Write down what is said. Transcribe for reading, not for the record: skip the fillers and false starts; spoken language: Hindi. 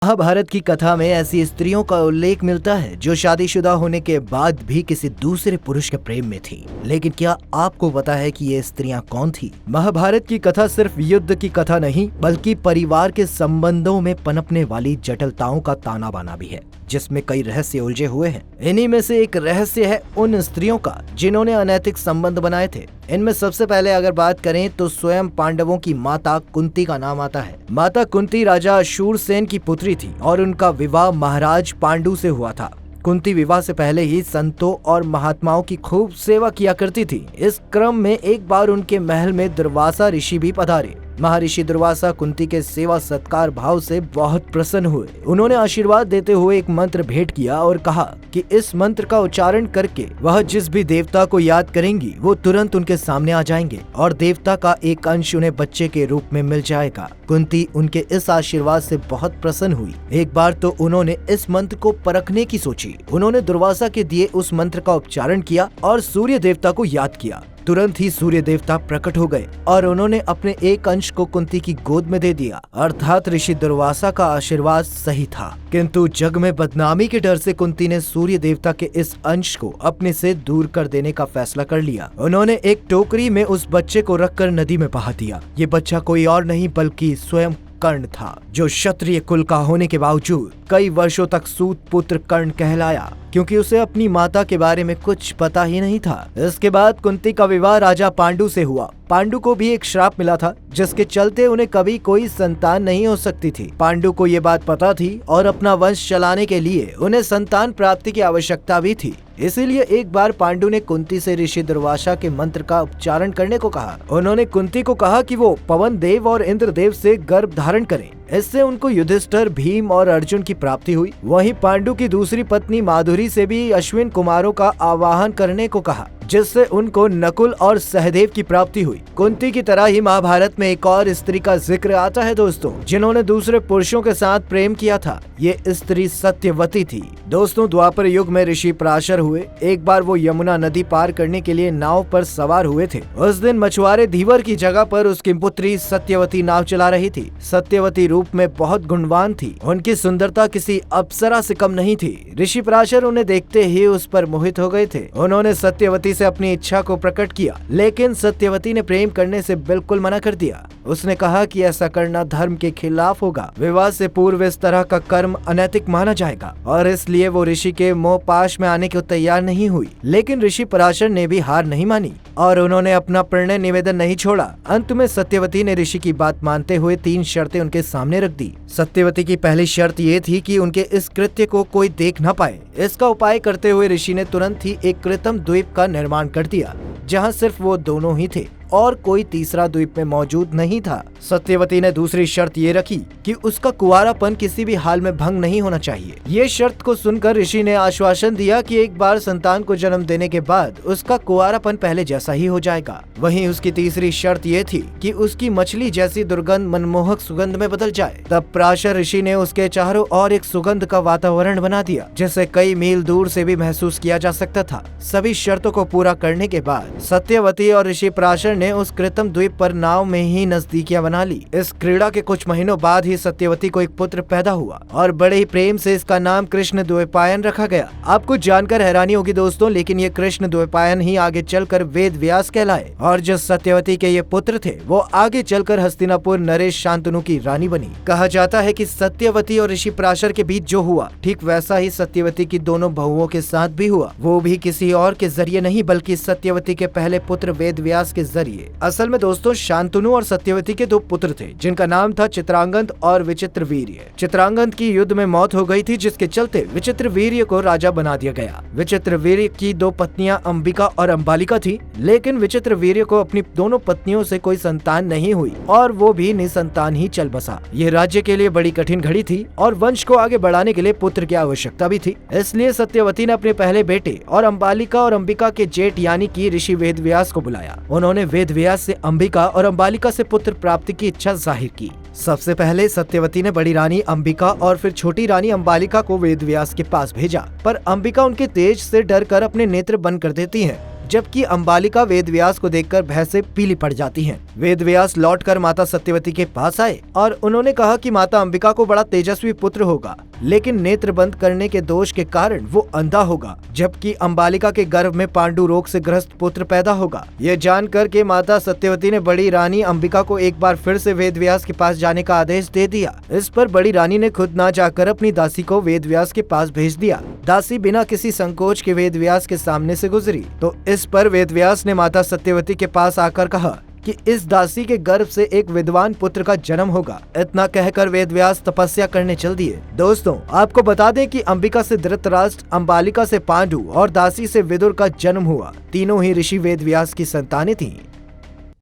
महाभारत की कथा में ऐसी स्त्रियों का उल्लेख मिलता है जो शादीशुदा होने के बाद भी किसी दूसरे पुरुष के प्रेम में थी। लेकिन क्या आपको पता है कि ये स्त्रियां कौन थी? महाभारत की कथा सिर्फ युद्ध की कथा नहीं बल्कि परिवार के संबंधों में पनपने वाली जटिलताओं का ताना बाना भी है, जिसमें कई रहस्य उलझे हुए हैं। इन्हीं में से एक रहस्य है उन स्त्रियों का जिन्होंने अनैतिक संबंध बनाए थे। इनमें सबसे पहले अगर बात करें तो स्वयं पांडवों की माता कुंती का नाम आता है। माता कुंती राजा शूरसेन की पुत्री थी और उनका विवाह महाराज पांडु से हुआ था। कुंती विवाह से पहले ही संतों और महात्माओं की खूब सेवा किया करती थी। इस क्रम में एक बार उनके महल में दुर्वासा ऋषि भी पधारे। महर्षि दुर्वासा कुंती के सेवा सत्कार भाव से बहुत प्रसन्न हुए। उन्होंने आशीर्वाद देते हुए एक मंत्र भेंट किया और कहा कि इस मंत्र का उच्चारण करके वह जिस भी देवता को याद करेंगी वो तुरंत उनके सामने आ जाएंगे और देवता का एक अंश उन्हें बच्चे के रूप में मिल जाएगा। कुंती उनके इस आशीर्वाद से बहुत प्रसन्न हुई। एक बार तो उन्होंने इस मंत्र को परखने की सोची। उन्होंने दुर्वासा के दिए उस मंत्र का उच्चारण किया और सूर्य देवता को याद किया। तुरंत ही सूर्य देवता प्रकट हो गए और उन्होंने अपने एक अंश को कुंती की गोद में दे दिया। अर्थात ऋषि दुर्वासा का आशीर्वाद सही था। किंतु जग में बदनामी के डर से कुंती ने सूर्य देवता के इस अंश को अपने से दूर कर देने का फैसला कर लिया। उन्होंने एक टोकरी में उस बच्चे को रखकर नदी में बहा दिया। ये बच्चा कोई और नहीं बल्कि स्वयं कर्ण था, जो क्षत्रिय कुल का होने के बावजूद कई वर्षों तक सूत पुत्र कर्ण कहलाया, क्योंकि उसे अपनी माता के बारे में कुछ पता ही नहीं था। इसके बाद कुंती का विवाह राजा पांडु से हुआ। पांडु को भी एक श्राप मिला था जिसके चलते उन्हें कभी कोई संतान नहीं हो सकती थी। पांडु को ये बात पता थी और अपना वंश चलाने के लिए उन्हें संतान प्राप्ति की आवश्यकता भी थी। इसीलिए एक बार पांडु ने कुंती से ऋषि दुर्वासा के मंत्र का उच्चारण करने को कहा। उन्होंने कुंती को कहा कि वो पवन देव और इंद्र देव से गर्भ धारण करें। इससे उनको युधिष्ठिर, भीम और अर्जुन की प्राप्ति हुई। वहीं पांडु की दूसरी पत्नी माधुरी से भी अश्विन कुमारों का आवाहन करने को कहा, जिससे उनको नकुल और सहदेव की प्राप्ति हुई। कुंती की तरह ही महाभारत में एक और स्त्री का जिक्र आता है दोस्तों, जिन्होंने दूसरे पुरुषों के साथ प्रेम किया था। ये स्त्री सत्यवती थी। दोस्तों, द्वापर युग में ऋषि पराशर हुए। एक बार वो यमुना नदी पार करने के लिए नाव पर सवार हुए थे। उस दिन मछुआरे धीवर की जगह पर उसकी पुत्री सत्यवती नाव चला रही थी। सत्यवती रूप में बहुत गुणवान थी। उनकी सुंदरता किसी अप्सरा से कम नहीं थी। ऋषि पराशर उन्हें देखते ही उस पर मोहित हो गए थे। उन्होंने सत्यवती से अपनी इच्छा को प्रकट किया, लेकिन सत्यवती ने प्रेम करने से बिल्कुल मना कर दिया। उसने कहा कि ऐसा करना धर्म के खिलाफ होगा। विवाह से पूर्व इस तरह का कर्म अनैतिक माना जाएगा और इसलिए वो ऋषि के मोह पाश में आने को तैयार नहीं हुई। लेकिन ऋषि पराशर ने भी हार नहीं मानी और उन्होंने अपना प्रणय निवेदन नहीं छोड़ा। अंत में सत्यवती ने ऋषि की बात मानते हुए 3 शर्तें उनके सामने रख दी। सत्यवती की पहली शर्त ये थी कि उनके इस कृत्य को कोई देख न पाए। इसका उपाय करते हुए ऋषि ने तुरंत ही एक कृत्रिम द्वीप का निर्माण कर दिया, जहाँ सिर्फ वो दोनों ही थे और कोई तीसरा द्वीप में मौजूद नहीं था। सत्यवती ने दूसरी शर्त ये रखी कि उसका कुंवारापन किसी भी हाल में भंग नहीं होना चाहिए। ये शर्त को सुनकर ऋषि ने आश्वासन दिया कि एक बार संतान को जन्म देने के बाद उसका कुंवारापन पहले जैसा ही हो जाएगा। वहीं उसकी तीसरी शर्त ये थी कि उसकी मछली जैसी दुर्गंध मनमोहक सुगंध में बदल जाए। तब पराशर ऋषि ने उसके चारों ओर एक सुगंध का वातावरण बना दिया, जिसे कई मील दूर से भी महसूस किया जा सकता था। सभी शर्तों को पूरा करने के बाद सत्यवती और ऋषि पराशर ने उस कृत्रिम द्वीप पर नाव में ही नजदीकियां बना ली। इस क्रीड़ा के कुछ महीनों बाद ही सत्यवती को एक पुत्र पैदा हुआ और बड़े ही प्रेम से इसका नाम कृष्ण द्वैपायन रखा गया। आपको जानकर हैरानी होगी दोस्तों, लेकिन ये कृष्ण द्वैपायन ही आगे चलकर वेद व्यास कहलाए और जो सत्यवती के ये पुत्र थे वो आगे चलकर हस्तिनापुर नरेश शांतनु की रानी बनी। कहा जाता है कि सत्यवती और ऋषि पराशर के बीच जो हुआ ठीक वैसा ही सत्यवती की दोनों बहुओं के साथ भी हुआ। वो भी किसी और के जरिए नहीं बल्कि सत्यवती के पहले पुत्र वेद व्यास के जरिए। असल में दोस्तों, शांतनु और सत्यवती के 2 पुत्र थे, जिनका नाम था चित्रांगद और विचित्रवीर्य। चित्रांगद की युद्ध में मौत हो गई थी, जिसके चलते विचित्रवीर्य को राजा बना दिया गया। विचित्रवीर्य की 2 पत्नियां अंबिका और अंबालिका थी, लेकिन विचित्रवीर्य को अपनी दोनों पत्नियों से कोई संतान नहीं हुई और वो भी निसंतान ही चल बसा। ये राज्य के लिए बड़ी कठिन घड़ी थी और वंश को आगे बढ़ाने के लिए पुत्र की आवश्यकता भी थी। इसलिए सत्यवती ने अपने पहले बेटे और अंबालिका और अंबिका के जेठ यानी कि ऋषि वेदव्यास को बुलाया। उन्होंने वेदव्यास से अंबिका और अंबालिका से पुत्र प्राप्ति की इच्छा जाहिर की। सबसे पहले सत्यवती ने बड़ी रानी अंबिका और फिर छोटी रानी अंबालिका को वेदव्यास के पास भेजा, पर अंबिका उनके तेज से डरकर अपने नेत्र बंद कर देती है, जबकि अंबालिका वेदव्यास को देखकर भय से पीली पड़ जाती हैं। वेदव्यास लौटकर माता सत्यवती के पास आए और उन्होंने कहा कि माता अंबिका को बड़ा तेजस्वी पुत्र होगा, लेकिन नेत्र बंद करने के दोष के कारण वो अंधा होगा, जबकि अंबालिका के गर्भ में पांडु रोग से ग्रस्त पुत्र पैदा होगा। यह जानकर के माता सत्यवती ने बड़ी रानी अंबिका को एक बार फिर से वेदव्यास के पास जाने का आदेश दे दिया। इस पर बड़ी रानी ने खुद ना जाकर अपनी दासी को वेदव्यास के पास भेज दिया। दासी बिना किसी संकोच के वेदव्यास के सामने से गुजरी तो इस पर वेदव्यास ने माता सत्यवती के पास आकर कहा कि इस दासी के गर्भ से एक विद्वान पुत्र का जन्म होगा। इतना कहकर वेदव्यास तपस्या करने चल दिए। दोस्तों, आपको बता दें कि अंबिका से धृतराष्ट्र, अंबालिका से पांडु और दासी से विदुर का जन्म हुआ। तीनों ही ऋषि वेदव्यास की संतानें थीं।